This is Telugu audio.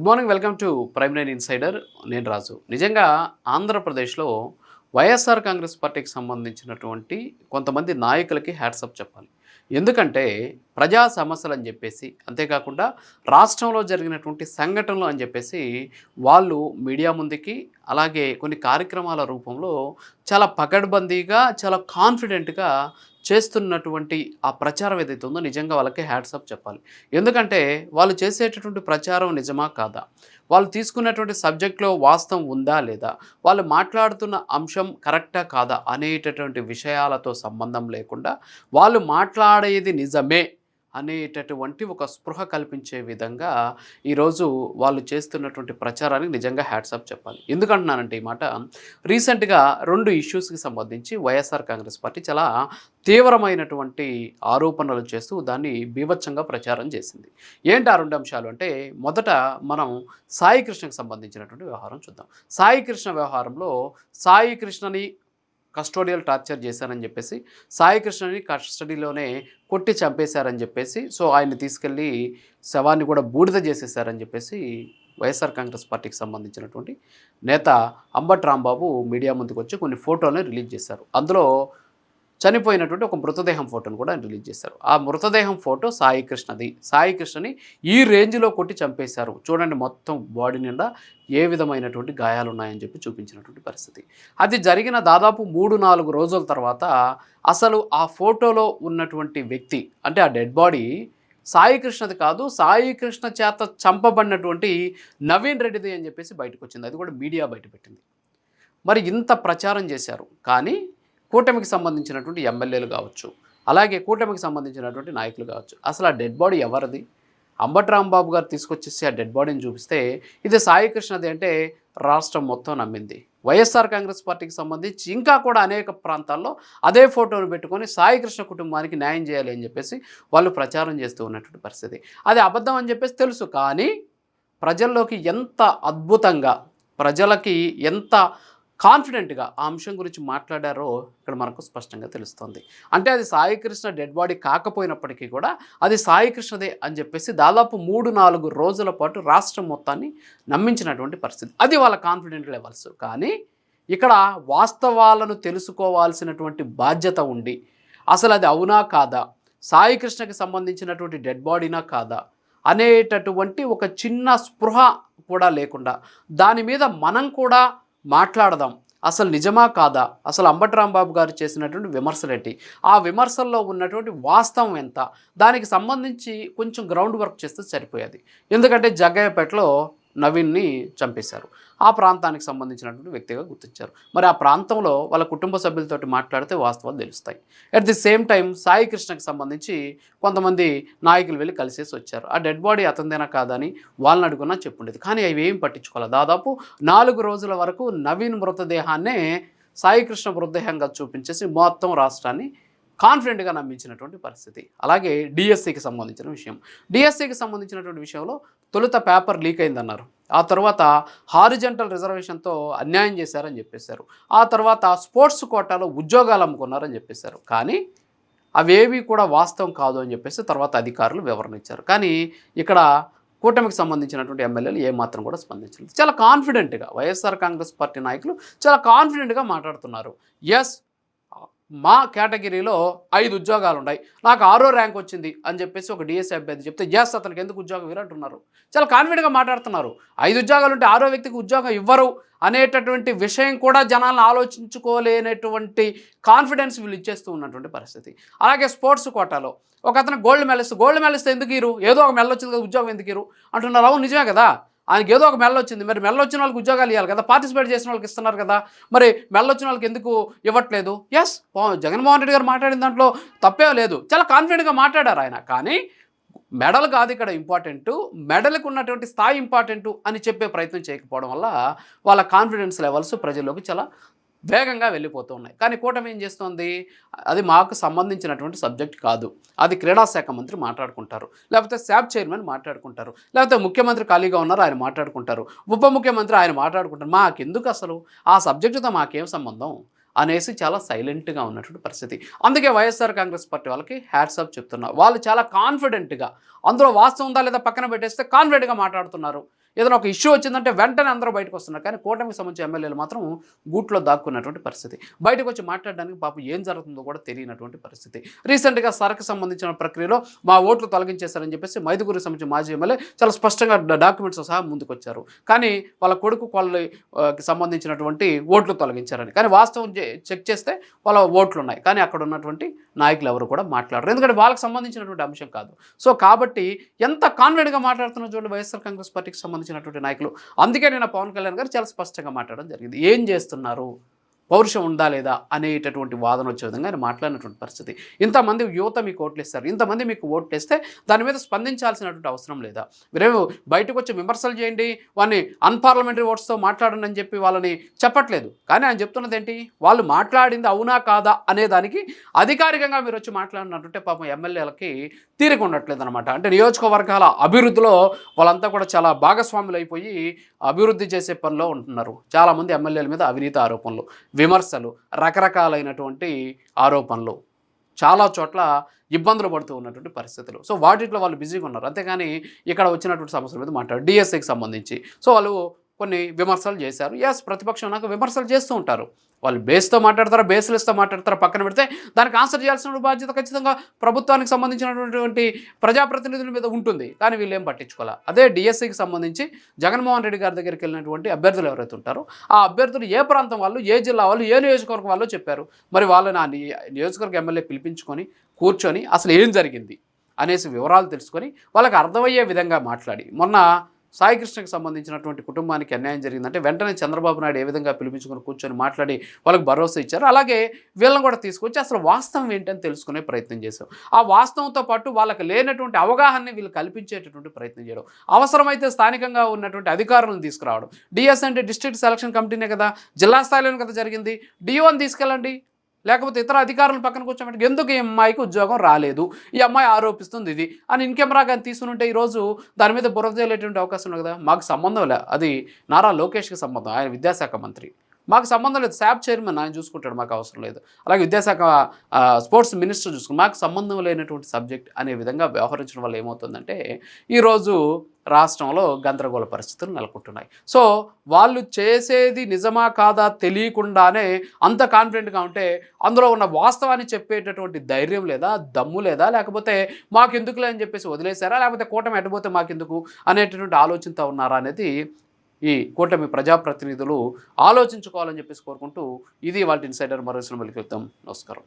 Good morning, welcome to prime nine insider. నేను రాజు. నిజంగా ఆంధ్రప్రదేశ్లో వైఎస్ఆర్ కాంగ్రెస్ పార్టీకి సంబంధించినటువంటి కొంతమంది నాయకులకి హ్యాట్సప్ చెప్పాలి. ఎందుకంటే ప్రజా సమస్యలు అని చెప్పేసి, అంతేకాకుండా రాష్ట్రంలో జరిగినటువంటి సంఘటనలు అని చెప్పేసి వాళ్ళు మీడియా ముందుకి, అలాగే కొన్ని కార్యక్రమాల రూపంలో చాలా పకడ్బందీగా, చాలా కాన్ఫిడెంట్గా చేస్తున్నటువంటి ఆ ప్రచారం ఏదైతే ఉందో నిజంగా వాళ్ళకి హ్యాట్సప్ చెప్పాలి. ఎందుకంటే వాళ్ళు చేసేటటువంటి ప్రచారం నిజమా కాదా, వాళ్ళు తీసుకున్నటువంటి సబ్జెక్ట్లో వాస్తవం ఉందా లేదా, వాళ్ళు మాట్లాడుతున్న అంశం కరెక్టా కాదా అనేటటువంటి విషయాలతో సంబంధం లేకుండా వాళ్ళు మాట్లాడేది నిజమే అనేటటువంటి ఒక స్పృహ కల్పించే విధంగా ఈరోజు వాళ్ళు చేస్తున్నటువంటి ప్రచారానికి నిజంగా హ్యాట్సప్ చెప్పాలి. ఎందుకంటున్నానంటే ఈ మాట, రీసెంట్గా 2 ఇష్యూస్కి సంబంధించి వైఎస్ఆర్ కాంగ్రెస్ పార్టీ చాలా తీవ్రమైనటువంటి ఆరోపణలు చేస్తూ దాన్ని బీభత్సంగా ప్రచారం చేసింది. ఏంటి ఆ 2 అంశాలు అంటే, మొదట మనం సాయి కృష్ణకు సంబంధించినటువంటి వ్యవహారం చూద్దాం. సాయి కృష్ణ వ్యవహారంలో సాయి కృష్ణని కస్టోడియల్ టార్చర్ చేశారని చెప్పేసి, సాయి కృష్ణని కస్టడీలోనే కొట్టి చంపేశారని చెప్పేసి, సో ఆయన్ని తీసుకెళ్ళి శవాన్ని కూడా బూడిద చేసేసారని చెప్పేసి వైఎస్ఆర్ కాంగ్రెస్ పార్టీకి సంబంధించినటువంటి నేత అంబటి రాంబాబు మీడియా ముందుకు వచ్చి కొన్ని ఫోటోలను రిలీజ్ చేశారు. అందులో చనిపోయినటువంటి ఒక మృతదేహం ఫోటోను కూడా రిలీజ్ చేశారు. ఆ మృతదేహం ఫోటో సాయి కృష్ణది. సాయి కృష్ణని ఈ రేంజ్లో కొట్టి చంపేశారు, చూడండి మొత్తం బాడీ నిండా ఏ విధమైనటువంటి గాయాలు ఉన్నాయని చెప్పి చూపించినటువంటి పరిస్థితి. అది జరిగిన దాదాపు 3-4 రోజుల తర్వాత అసలు ఆ ఫోటోలో ఉన్నటువంటి వ్యక్తి, అంటే ఆ డెడ్ బాడీ సాయి కృష్ణది కాదు, సాయి కృష్ణ చేత చంపబడినటువంటి నవీన్ రెడ్డిది అని చెప్పేసి బయటకు వచ్చింది. అది కూడా మీడియా బయటపెట్టింది. మరి ఇంత ప్రచారం చేశారు, కానీ కూటమికి సంబంధించినటువంటి ఎమ్మెల్యేలు కావచ్చు, అలాగే కూటమికి సంబంధించినటువంటి నాయకులు కావచ్చు, అసలు ఆ డెడ్ బాడీ ఎవరిది? అంబటి రాంబాబు గారు తీసుకొచ్చేసి ఆ డెడ్ బాడీని చూపిస్తే ఇది సాయి కృష్ణది అంటే రాష్ట్రం మొత్తం నమ్మింది. వైఎస్ఆర్ కాంగ్రెస్ పార్టీకి సంబంధించి ఇంకా కూడా అనేక ప్రాంతాల్లో అదే ఫోటోను పెట్టుకొని సాయి కృష్ణ కుటుంబానికి న్యాయం చేయాలి అని చెప్పేసి వాళ్ళు ప్రచారం చేస్తూ ఉన్నటువంటి పరిస్థితి. అది అబద్ధం అని చెప్పేసి తెలుసు, కానీ ప్రజల్లోకి ఎంత అద్భుతంగా, ప్రజలకి ఎంత కాన్ఫిడెంట్గా ఆ అంశం గురించి మాట్లాడారో ఇక్కడ మనకు స్పష్టంగా తెలుస్తుంది. అంటే అది సాయి కృష్ణ డెడ్ బాడీ కాకపోయినప్పటికీ కూడా అది సాయి కృష్ణదే అని చెప్పేసి దాదాపు 3-4 రోజుల పాటు రాష్ట్రం మొత్తాన్ని నమ్మించినటువంటి పరిస్థితి. అది వాళ్ళ కాన్ఫిడెంట్ లెవెల్స్. కానీ ఇక్కడ వాస్తవాలను తెలుసుకోవాల్సినటువంటి బాధ్యత ఉండి, అసలు అది అవునా కాదా, సాయి కృష్ణకి సంబంధించినటువంటి డెడ్ బాడీనా కాదా అనేటటువంటి ఒక చిన్న స్పృహ కూడా లేకుండా దాని మీద మనం కూడా మాట్లాడదాం. అసలు నిజమా కాదా, అసలు అంబటి రాంబాబు గారు చేసినటువంటి విమర్శలేంటి, ఆ విమర్శల్లో ఉన్నటువంటి వాస్తవం ఎంత, దానికి సంబంధించి కొంచెం గ్రౌండ్ వర్క్ చేస్తే సరిపోయేది. ఎందుకంటే జగ్గయ్యపేటలో నవీన్ని చంపేశారు, ఆ ప్రాంతానికి సంబంధించినటువంటి వ్యక్తిగా గుర్తించారు. మరి ఆ ప్రాంతంలో వాళ్ళ కుటుంబ సభ్యులతోటి మాట్లాడితే వాస్తవాలు తెలుస్తాయి. At the same time Sai కృష్ణకి సంబంధించి కొంతమంది నాయకులు వెళ్ళి కలిసేసి వచ్చారు. ఆ డెడ్ బాడీ అతనిదేనా కాదని వాళ్ళని అడుగున్నా చెప్పుండేది, కానీ అవి ఏం పట్టించుకోవాలి. దాదాపు 4 రోజుల వరకు నవీన్ మృతదేహాన్నే సాయి కృష్ణ మృతదేహంగా చూపించేసి మొత్తం రాష్ట్రాన్ని కాన్ఫిడెంట్గా నమ్మించినటువంటి పరిస్థితి. అలాగే డిఎస్సికి సంబంధించిన విషయం, డిఎస్సికి సంబంధించినటువంటి విషయంలో తొలుత పేపర్ లీక్ అయిందన్నారు, ఆ తర్వాత హారిజంటల్ రిజర్వేషన్తో అన్యాయం చేశారని చెప్పేశారు, ఆ తర్వాత స్పోర్ట్స్ కోటాలో ఉద్యోగాలు అమ్ముకున్నారని చెప్పేశారు. కానీ అవేవి కూడా వాస్తవం కాదు అని చెప్పేసి తర్వాత అధికారులు వివరణ ఇచ్చారు. కానీ ఇక్కడ కూటమికి సంబంధించినటువంటి ఎమ్మెల్యేలు ఏమాత్రం కూడా స్పందించలేదు. చాలా కాన్ఫిడెంట్గా వైఎస్ఆర్ కాంగ్రెస్ పార్టీ నాయకులు చాలా కాన్ఫిడెంట్గా మాట్లాడుతున్నారు. ఎస్, మా కేటగిరీలో 5 ఉద్యోగాలు ఉన్నాయి, నాకు 6వ ర్యాంక్ వచ్చింది అని చెప్పేసి ఒక డిఎస్సీ అభ్యర్థి చెప్తే ఎస్ అతనికి ఎందుకు ఉద్యోగం ఇవ్వరంటున్నారు. చాలా కాన్ఫిడెంట్గా మాట్లాడుతున్నారు. 5 ఉద్యోగాలు ఉంటే 6వ వ్యక్తికి ఉద్యోగం ఇవ్వరు అనేటటువంటి విషయం కూడా జనాలను ఆలోచించుకోలేనటువంటి కాన్ఫిడెన్స్ వీళ్ళు ఇచ్చేస్తూ ఉన్నటువంటి పరిస్థితి. అలాగే స్పోర్ట్స్ కోటాలో ఒక అతను గోల్డ్ మెడలిస్ట్ ఎందుకు ఇరు, ఏదో ఒక మెడల్ వచ్చింది కదా ఉద్యోగం ఎందుకు ఇరు అంటున్నారు. అవును నిజమే కదా, ఆయనకి ఏదో ఒక మెడల్ వచ్చింది, మరి మెడల్ వచ్చిన వాళ్ళకి ఉద్యోగాలు ఇవ్వాలి కదా, పార్టిసిపేట్ చేసిన వాళ్ళకి ఇస్తున్నారు కదా, మరి మెడల్ వచ్చిన వాళ్ళకి ఎందుకు ఇవ్వట్లేదు? ఎస్, జగన్మోహన్ రెడ్డి గారు మాట్లాడిన దాంట్లో తప్పే లేదు, చాలా కాన్ఫిడెంట్గా మాట్లాడారు ఆయన. కానీ మెడల్ కాదు ఇక్కడ ఇంపార్టెంటు, మెడల్కి ఉన్నటువంటి స్థాయి ఇంపార్టెంటు అని చెప్పే ప్రయత్నం చేయకపోవడం వల్ల వాళ్ళ కాన్ఫిడెన్స్ లెవెల్స్ ప్రజల్లోకి చాలా వేగంగా వెళ్ళిపోతూ ఉన్నాయి. కానీ కూటమి ఏం చేస్తుంది, అది మాకు సంబంధించినటువంటి సబ్జెక్ట్ కాదు, అది క్రీడా శాఖ మంత్రి మాట్లాడుకుంటారు, లేకపోతే శాప్ చైర్మన్ మాట్లాడుకుంటారు, లేకపోతే ముఖ్యమంత్రి ఖాళీగా ఉన్నారు ఆయన మాట్లాడుకుంటారు, ఉప ముఖ్యమంత్రి ఆయన మాట్లాడుకుంటారు, మాకెందుకు అసలు ఆ సబ్జెక్టుతో మాకేం సంబంధం అనేసి చాలా సైలెంట్గా ఉన్నటువంటి పరిస్థితి. అందుకే వైఎస్ఆర్ కాంగ్రెస్ పార్టీ వాళ్ళకి హ్యాట్సాప్ చెప్తున్నారు. వాళ్ళు చాలా కాన్ఫిడెంట్గా, అందులో వాస్తవం ఉందా లేదా పక్కన పెట్టేస్తే కాన్ఫిడెంట్గా మాట్లాడుతున్నారు. ఏదైనా ఒక ఇష్యూ వచ్చిందంటే వెంటనే అందరూ బయటకు వస్తున్నారు. కానీ కూటమికి సంబంధించిన ఎమ్మెల్యేలు మాత్రం గూట్లో దాక్కున్నటువంటి పరిస్థితి. బయటకు వచ్చి మాట్లాడడానికి పాపం ఏం జరుగుతుందో కూడా తెలియనటువంటి పరిస్థితి. రీసెంట్గా సరకు సంబంధించిన ప్రక్రియలో మా ఓట్లు తొలగించేశారని చెప్పేసి మైదుగురికి సంబంధించిన మాజీ ఎమ్మెల్యే చాలా స్పష్టంగా డాక్యుమెంట్స్ సహా ముందుకు వచ్చారు. కానీ వాళ్ళ కొడుకు వాళ్ళకి సంబంధించినటువంటి ఓట్లు తొలగించారని. కానీ వాస్తవం చెక్ చేస్తే వాళ్ళ ఓట్లు ఉన్నాయి. కానీ అక్కడ ఉన్నటువంటి నాయకులు ఎవరు కూడా మాట్లాడరు. ఎందుకంటే వాళ్ళకి సంబంధించినటువంటి అంశం కాదు. సో కాబట్టి ఎంత కాన్ఫిడెంట్గా మాట్లాడుతున్న చూడండి వైఎస్ఆర్ కాంగ్రెస్ పార్టీకి సంబంధించినటువంటి నాయకులు. అందుకే నేను పవన్ కళ్యాణ్ గారు చాలా స్పష్టంగా మాట్లాడడం జరిగింది. ఏం చేస్తున్నారు, పౌరుషం ఉందా లేదా అనేటటువంటి వాదన వచ్చే విధంగా ఆయన మాట్లాడినటువంటి పరిస్థితి. ఇంతమంది యువత మీకు ఓట్లు ఇస్తారు, ఇంతమంది మీకు ఓట్లు ఇస్తే దాని మీద స్పందించాల్సినటువంటి అవసరం లేదా? మీరేమో బయటకు వచ్చి విమర్శలు చేయండి, వాళ్ళని అన్పార్లమెంటరీ ఓట్స్తో మాట్లాడండి అని చెప్పి వాళ్ళని చెప్పట్లేదు. కానీ ఆయన చెప్తున్నది ఏంటి, వాళ్ళు మాట్లాడింది అవునా కాదా అనే దానికి అధికారికంగా మీరు వచ్చి మాట్లాడినట్టుంటే పాపం ఎమ్మెల్యేలకి తీరిక ఉండట్లేదు అనమాట. అంటే నియోజకవర్గాల అభివృద్ధిలో వాళ్ళంతా కూడా చాలా భాగస్వాములు అయిపోయి అభివృద్ధి చేసే పనిలో ఉంటున్నారు. చాలామంది ఎమ్మెల్యేల మీద అవినీతి ఆరోపణలు, విమర్శలు, రకరకాలైనటువంటి ఆరోపణలు, చాలా చోట్ల ఇబ్బందులు పడుతూ ఉన్నటువంటి పరిస్థితులు. సో వాటిలో వాళ్ళు బిజీగా ఉన్నారు. అంతేగాని ఇక్కడ వచ్చినటువంటి సమస్యల మీద మాట్లాడారు. డిఎస్సికి సంబంధించి సో వాళ్ళు కొన్ని విమర్శలు చేశారు. ఎస్, ప్రతిపక్షం నాకు విమర్శలు చేస్తూ ఉంటారు. వాళ్ళు బేస్తో మాట్లాడతారా, బేస్లెస్తో మాట్లాడతారా పక్కన పెడితే దానికి ఆన్సర్ చేయాల్సిన బాధ్యత ఖచ్చితంగా ప్రభుత్వానికి సంబంధించినటువంటి ప్రజాప్రతినిధుల మీద ఉంటుంది. కానీ వీళ్ళు ఏం పట్టించుకోవాలి. అదే డిఎస్సికి సంబంధించి జగన్మోహన్ రెడ్డి గారి దగ్గరికి వెళ్ళినటువంటి అభ్యర్థులు ఎవరైతే ఉంటారో ఆ అభ్యర్థులు ఏ ప్రాంతం వాళ్ళు, ఏ జిల్లా వాళ్ళు, ఏ నియోజకవర్గం వాళ్ళు చెప్పారు. మరి వాళ్ళని ఆ నియోజకవర్గ ఎమ్మెల్యే పిలిపించుకొని కూర్చొని అసలు ఏం జరిగింది అనేసి వివరాలు తెలుసుకొని వాళ్ళకి అర్థమయ్యే విధంగా మాట్లాడి, మొన్న సాయికృష్ణకి సంబంధించినటువంటి కుటుంబానికి అన్యాయం జరిగిందంటే వెంటనే చంద్రబాబు నాయుడు ఏ విధంగా పిలిపించుకొని కూర్చొని మాట్లాడి వాళ్ళకి భరోసా ఇచ్చారు. అలాగే వీళ్ళని కూడా తీసుకొచ్చి అసలు వాస్తవం ఏంటని తెలుసుకునే ప్రయత్నం చేశాం. ఆ వాస్తవంతో పాటు వాళ్ళకి లేనటువంటి అవగాహనని వీళ్ళు కల్పించేటటువంటి ప్రయత్నం చేయడం, అవసరమైతే స్థానికంగా ఉన్నటువంటి అధికారులను తీసుకురావడం. డిఎస్ అంటే డిస్ట్రిక్ట్ సెలక్షన్ కమిటీనే కదా, జిల్లా స్థాయిలోనే కదా జరిగింది. డిఓని తీసుకెళ్ళండి, లేకపోతే ఇతర అధికారులను పక్కన కూర్చోబెట్టి ఎందుకు ఈ అమ్మాయికి ఉద్యోగం రాలేదు, ఈ అమ్మాయి ఆరోపిస్తుంది ఇది అని ఇన్కెమెరా కానీ తీసుకుని ఉంటే ఈరోజు దాని మీద బురద చేయలేటువంటి అవకాశం ఉంది కదా. మాకు సంబంధం లే, అది నారా లోకేష్కి సంబంధం, ఆయన విద్యాశాఖ మంత్రి. మాకు సంబంధం లేదు, శాప్ చైర్మన్ ఆయన చూసుకుంటాడు, మాకు అవసరం లేదు. అలాగే విద్యాశాఖ స్పోర్ట్స్ మినిస్టర్ చూసుకుని మాకు సంబంధం లేనటువంటి సబ్జెక్ట్ అనే విధంగా వ్యవహరించడం వల్ల ఏమవుతుందంటే ఈరోజు రాష్ట్రంలో గందరగోళ పరిస్థితులు నెలకొంటున్నాయి. సో వాళ్ళు చేసేది నిజమా కాదా తెలియకుండానే అంత కాన్ఫిడెంట్గా ఉంటే అందులో ఉన్న వాస్తవాన్ని చెప్పేటటువంటి ధైర్యం లేదా, దమ్ము లేదా, లేకపోతే మాకెందుకులే అని చెప్పేసి వదిలేశారా, లేకపోతే కూటమి ఎట్టబోతే మాకెందుకు అనేటటువంటి ఆలోచనతో ఉన్నారా అనేది ఈ కూటమి ప్రజాప్రతినిధులు ఆలోచించుకోవాలని చెప్పేసి కోరుకుంటూ ఇది వాళ్ళ ఇన్సైడర్. మరో సినిమాకి వెళ్తాం. నమస్కారం.